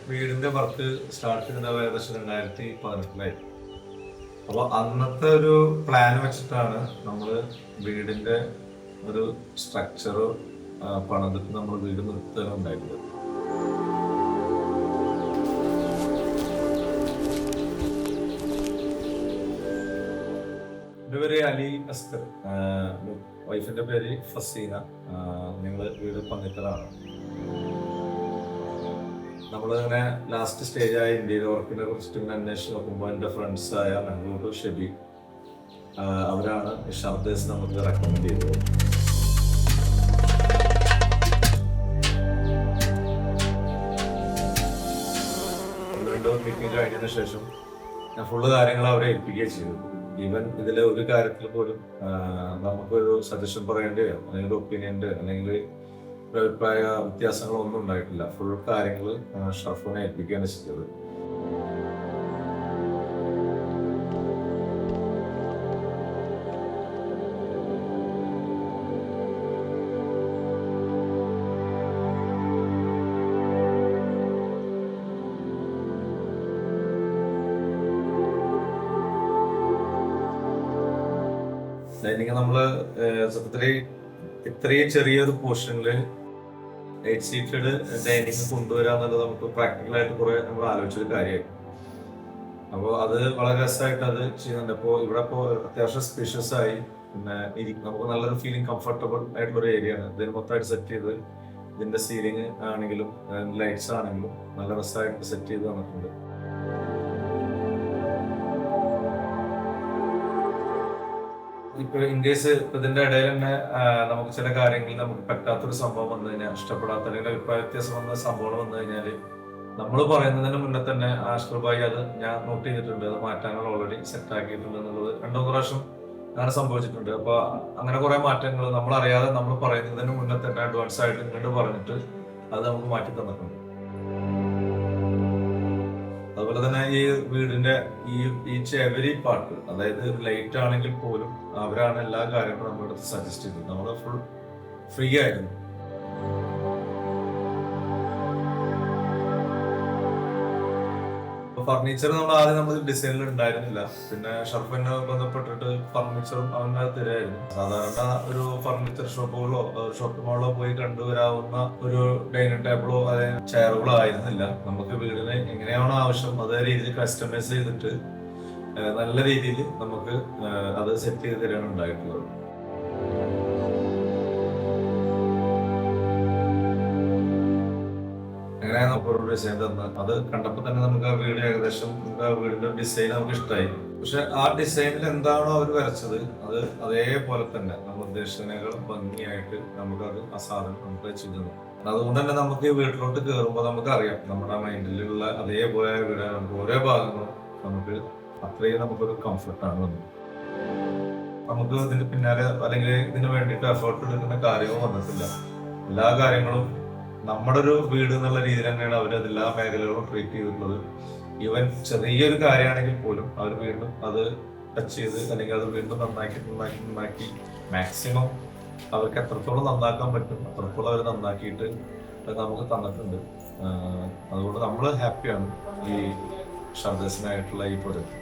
വീടിന്റെ work start ചെയ്യുന്നത് ഏകദേശം 2018 അപ്പോൾ അന്നത്തെ ഒരു പ്ലാൻ വെച്ചിട്ടാണ് നമ്മൾ വീടിന്റെ ഒരു സ്ട്രക്ചർ പണിതിട്ട് നമ്മൾ വീട് നിർത്തുകയുണ്ടായിട്ടുള്ളത്. എൻ്റെ പേര് അലി അസ്കർ, വൈഫിന്റെ പേര് ഫസീന. ഞങ്ങൾ വീട് പന്നിത്തലാണ്. നമ്മളിങ്ങനെ ലാസ്റ്റ് സ്റ്റേജായ ഇന്ത്യയിൽ വർക്കിനെ കുറിച്ചിട്ട് ഇങ്ങനെ അന്വേഷിച്ച് നോക്കുമ്പോൾ എൻ്റെ ഫ്രണ്ട്സായ മെഹബൂബ് ഷെബി അവരാണ് ഷർദേസ് നമുക്ക് റെക്കമെൻഡ് ചെയ്തത്. മീറ്റിംഗ് കഴിഞ്ഞതിന് ശേഷം ഞാൻ ഫുള്ള് കാര്യങ്ങൾ അവരെ ഏൽപ്പിക്കുകയും ചെയ്തു. ഈവൻ ഇതിലെ ഒരു കാര്യത്തിൽ പോലും നമുക്കൊരു സജഷൻ പറയേണ്ടയോ അല്ലെങ്കിൽ ഒപ്പീനിയൻ്റെ അല്ലെങ്കിൽ അഭിപ്രായ വ്യത്യാസങ്ങളൊന്നും ഉണ്ടായിട്ടില്ല. ഫുൾ കാര്യങ്ങൾ ഷർഫിനെ ഏൽപ്പിക്കുകയാണ് ചെയ്തത്. ഡൈനിങ് നമ്മള് സത്യത്തില് ഇത്രയും ചെറിയൊരു പോർഷനിൽ 8 സീറ്റഡ് ഡൈനിങ് കൊണ്ടുവരിക എന്നുള്ളത് നമുക്ക് പ്രാക്ടിക്കലായിട്ട് കുറെ നമ്മൾ ആലോചിച്ചൊരു കാര്യമായിരുന്നു. അപ്പോൾ അത് വളരെ രസമായിട്ട് അത് ചെയ്യുന്നുണ്ട്. ഇപ്പോൾ ഇവിടെ ഇപ്പോൾ അത്യാവശ്യം സ്പേഷ്യസ് ആയി, പിന്നെ നമുക്ക് നല്ലൊരു ഫീലിംഗ് കംഫർട്ടബിൾ ആയിട്ടുള്ള ഒരു ഏരിയ ആണ്. ഇതിന് മൊത്തമായിട്ട് സെറ്റ് ചെയ്ത് ഇതിന്റെ സീലിംഗ് ആണെങ്കിലും ലൈറ്റ്സ് ആണെങ്കിലും നല്ല രസമായിട്ട് സെറ്റ് ചെയ്ത് തന്നിട്ടുണ്ട്. ഇപ്പൊ ഇൻ കേസ് ഇതിന്റെ ഇടയിൽ തന്നെ നമുക്ക് ചില കാര്യങ്ങളിൽ നമുക്ക് പറ്റാത്തൊരു സംഭവം വന്നു കഴിഞ്ഞാൽ, ഇഷ്ടപ്പെടാത്ത അല്ലെങ്കിൽ അഭിപ്രായ വ്യത്യാസം വന്ന സംഭവം വന്നു കഴിഞ്ഞാൽ നമ്മൾ പറയുന്നതിന് മുന്നേ തന്നെ ആഷ്കർ ഭായി അത് ഞാൻ നോട്ട് ചെയ്തിട്ടുണ്ട്, അത് മാറ്റങ്ങൾ ഓൾറെഡി സെറ്റ് ആക്കിയിട്ടുണ്ട് എന്നുള്ളത് 2-3 പ്രാവശ്യം അങ്ങനെ സംഭവിച്ചിട്ടുണ്ട്. അപ്പൊ അങ്ങനെ കുറെ മാറ്റങ്ങൾ നമ്മൾ അറിയാതെ നമ്മൾ പറയുന്നതിന് മുന്നേ തന്നെ അഡ്വാൻസ് ആയിട്ട് ഇങ്ങോട്ട് പറഞ്ഞിട്ട് അത് നമുക്ക് മാറ്റി തന്നിട്ടുണ്ട്. അതുപോലെ തന്നെ ഈ വീടിന്റെ ഈച്ച് എവരി പാർട്ട്, അതായത് ലൈറ്റ് ആണെങ്കിൽ പോലും അവരാണ് എല്ലാ കാര്യങ്ങളും നമ്മുടെ അടുത്ത് സജസ്റ്റ് ചെയ്തത്. നമ്മൾ ഫുൾ ഫ്രീ ആയിരുന്നു. ഫർണിച്ചർ നമ്മൾ ഡിസൈനിൽ ഉണ്ടായിരുന്നില്ല. പിന്നെ ഷർഫിനെ ബന്ധപ്പെട്ടിട്ട് ഫർണിച്ചറും അവൻ്റെ തരായിരുന്നു. സാധാരണ ഒരു ഫർണിച്ചർ ഷോപ്പുകളോ ഷോപ്പിംഗ് മാളോ പോയി കണ്ടുവരാവുന്ന ഒരു ഡൈനിങ് ടേബിളോ അതായത് ചെയറുകളോ ആയിരുന്നില്ല. നമുക്ക് വീടിന് എങ്ങനെയാണോ ആവശ്യം അതേ രീതിയിൽ കസ്റ്റമൈസ് ചെയ്തിട്ട് നല്ല രീതിയിൽ നമുക്ക് അത് സെറ്റ് ചെയ്ത് തരാണ് ഉണ്ടായിട്ടുള്ളത്. അങ്ങനെയാണ് നമുക്കൊരു ഡിസൈൻ തന്നത്. അത് കണ്ടപ്പോൾ തന്നെ നമുക്ക് ആ വീട് ഏകദേശം വീടിന്റെ ഡിസൈൻ നമുക്ക് ഇഷ്ടമായി. പക്ഷെ ആ ഡിസൈനിൽ എന്താണോ അവർ വരച്ചത് അത് അതേപോലെ തന്നെ നമ്മൾ ഉദ്ദേശിച്ചതിനേക്കാൾ ഭംഗിയായിട്ട് നമുക്കത് ആ സാധനം നമുക്ക് ചെയ്തു. അതുകൊണ്ട് തന്നെ നമുക്ക് വീട്ടിലോട്ട് കയറുമ്പോൾ നമുക്കറിയാം നമ്മുടെ മൈൻഡിലുള്ള അതേപോലെ വീട് നമുക്ക് ഓരോ ഭാഗങ്ങളും നമുക്ക് അത്രയും നമുക്കൊരു കംഫർട്ടാണ് വന്നത്. നമുക്ക് ഇതിന് പിന്നാലെ അല്ലെങ്കിൽ ഇതിന് വേണ്ടിയിട്ട് എഫേർട്ട് എടുക്കുന്ന കാര്യവും വന്നിട്ടില്ല. എല്ലാ കാര്യങ്ങളും നമ്മുടെ ഒരു വീട് എന്നുള്ള രീതിയിൽ തന്നെയാണ് അവർ എല്ലാ മേഖലകളും ട്രീറ്റ് ചെയ്തിട്ടുള്ളത്. ഈവൻ ചെറിയൊരു കാര്യമാണെങ്കിൽ പോലും അവർ വീണ്ടും അത് ടച്ച് ചെയ്ത് അല്ലെങ്കിൽ അത് വീണ്ടും നന്നാക്കി മാക്സിമം അവർക്ക് എത്രത്തോളം നന്നാക്കാൻ പറ്റും അത്രത്തോളം അവർ നന്നാക്കിയിട്ട് നമുക്ക് തന്നിട്ടുണ്ട്. അതുകൊണ്ട് നമ്മൾ ഹാപ്പിയാണ് ഈ ഷർദേസിനായിട്ടുള്ള ഈ പ്രൊജക്ട്.